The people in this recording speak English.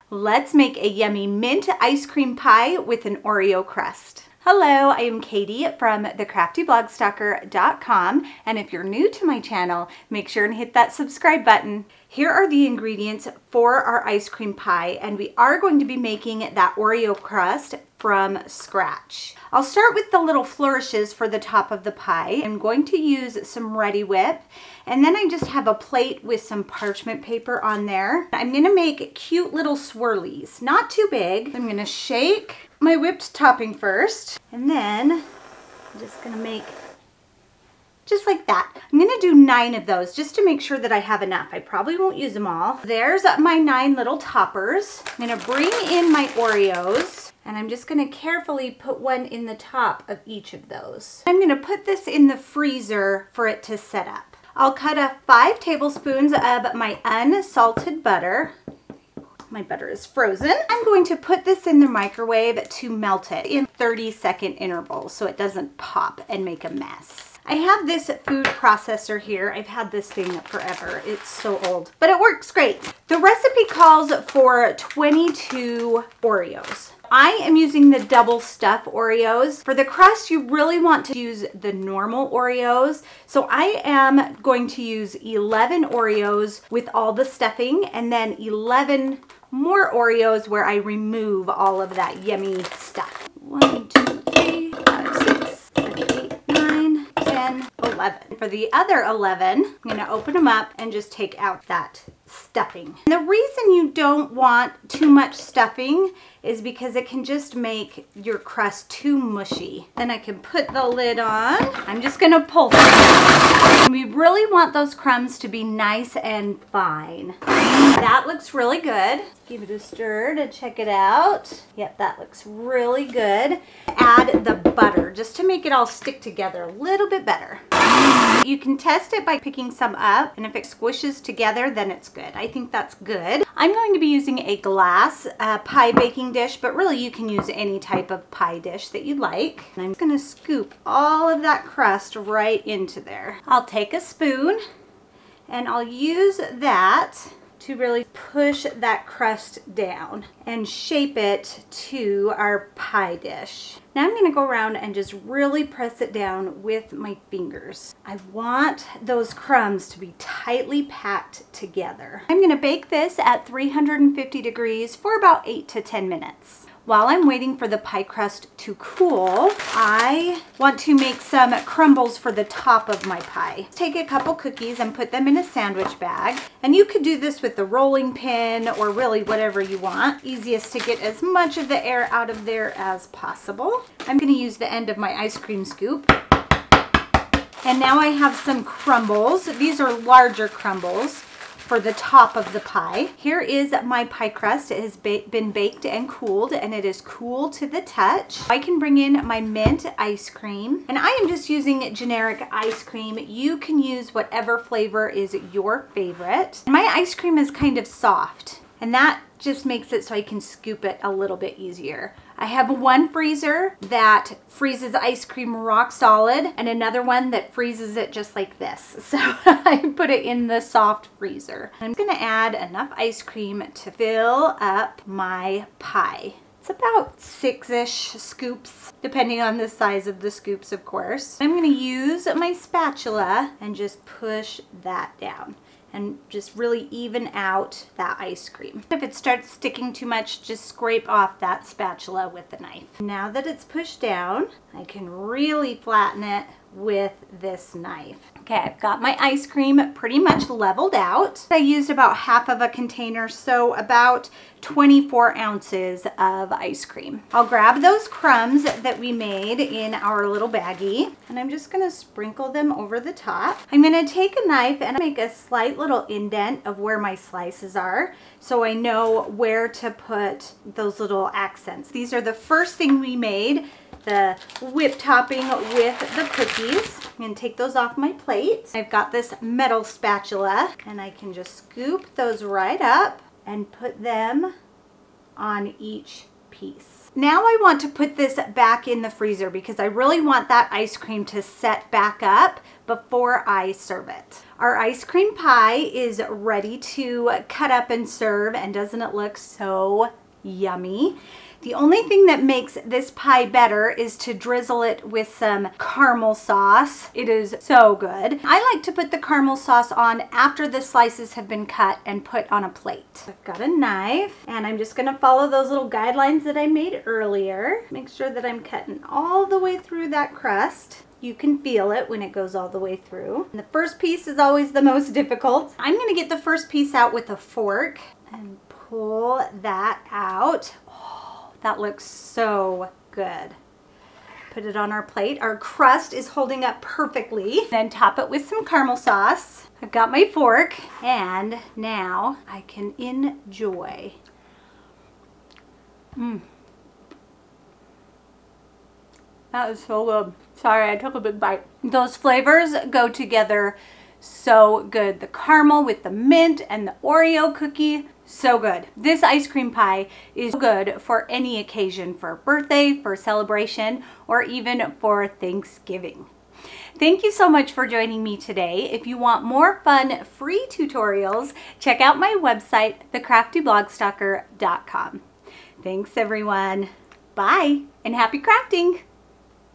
Let's make a yummy mint ice cream pie with an Oreo crust. Hello, I am Katie from thecraftyblogsstalker.com, and if you're new to my channel, make sure and hit that subscribe button. Here are the ingredients for our ice cream pie, and we are going to be making that Oreo crust from scratch. I'll start with the little flourishes for the top of the pie. I'm going to use some Reddi-wip, and then I just have a plate with some parchment paper on there. I'm gonna make cute little swirlies, not too big. I'm gonna shake my whipped topping first, and then I'm just gonna make just like that. I'm gonna do 9 of those just to make sure that I have enough. I probably won't use them all. There's my 9 little toppers. I'm gonna bring in my Oreos, and I'm just gonna carefully put one in the top of each of those. I'm gonna put this in the freezer for it to set up. I'll cut up 5 tablespoons of my unsalted butter. My butter is frozen. I'm going to put this in the microwave to melt it in 30-second intervals so it doesn't pop and make a mess. I have this food processor here. I've had this thing forever. It's so old, but it works great. The recipe calls for 22 Oreos. I am using the double stuff Oreos. For the crust, you really want to use the normal Oreos. So I am going to use 11 Oreos with all the stuffing, and then 11 more Oreos where I remove all of that yummy stuff. 1, 2, 3, 5, 6, 7, 8, 9, 10, 11. For the other 11, I'm gonna open them up and just take out that stuffing. And the reason you don't want too much stuffing is because it can just make your crust too mushy. Then I can put the lid on. I'm just gonna pull them. We really want those crumbs to be nice and fine. That looks really good. Give it a stir to check it out. Yep, that looks really good. Add the butter just to make it all stick together a little bit better. You can test it by picking some up, and if it squishes together, then it's good. I think that's good. I'm going to be using a glass pie baking dish, but really you can use any type of pie dish that you like. And I'm gonna scoop all of that crust right into there. I'll take a spoon and I'll use that to really push that crust down and shape it to our pie dish. Now I'm gonna go around and just really press it down with my fingers. I want those crumbs to be tightly packed together. I'm gonna bake this at 350 degrees for about 8 to 10 minutes. While I'm waiting for the pie crust to cool, I want to make some crumbles for the top of my pie. Take a couple cookies and put them in a sandwich bag. And you could do this with the rolling pin or really whatever you want. Easiest to get as much of the air out of there as possible. I'm gonna use the end of my ice cream scoop. And now I have some crumbles. These are larger crumbles for the top of the pie. Here is my pie crust. It has been baked and cooled, and it is cool to the touch. I can bring in my mint ice cream, and I am just using generic ice cream. You can use whatever flavor is your favorite. My ice cream is kind of soft, and that just makes it so I can scoop it a little bit easier. I have one freezer that freezes ice cream rock solid and another one that freezes it just like this. So I put it in the soft freezer. I'm gonna add enough ice cream to fill up my pie. It's about 6-ish scoops, depending on the size of the scoops, of course. I'm gonna use my spatula and just push that down and just really even out that ice cream. If it starts sticking too much, just scrape off that spatula with the knife. Now that it's pushed down, I can really flatten it with this knife. Okay, I've got my ice cream pretty much leveled out. I used about half of a container, so about 24 ounces of ice cream. I'll grab those crumbs that we made in our little baggie, and I'm just gonna sprinkle them over the top. I'm gonna take a knife and make a slight little indent of where my slices are, so I know where to put those little accents. These are the first thing we made, the whipped topping with the cookies. I'm gonna take those off my plate. I've got this metal spatula, and I can just scoop those right up and put them on each piece. Now I want to put this back in the freezer because I really want that ice cream to set back up before I serve it. Our ice cream pie is ready to cut up and serve, and doesn't it look so yummy? The only thing that makes this pie better is to drizzle it with some caramel sauce. It is so good. I like to put the caramel sauce on after the slices have been cut and put on a plate. I've got a knife and I'm just gonna follow those little guidelines that I made earlier. Make sure that I'm cutting all the way through that crust. You can feel it when it goes all the way through. And the first piece is always the most difficult. I'm gonna get the first piece out with a fork and pull that out. That looks so good. Put it on our plate. Our crust is holding up perfectly. Then top it with some caramel sauce. I've got my fork, and now I can enjoy. That is so good. Sorry, I took a big bite. Those flavors go together so good. The caramel with the mint and the Oreo cookie. So good. This ice cream pie is good for any occasion, for a birthday, for a celebration, or even for Thanksgiving. Thank you so much for joining me today. If you want more fun, free tutorials, check out my website, thecraftyblogsstalker.com. Thanks everyone. Bye and happy crafting.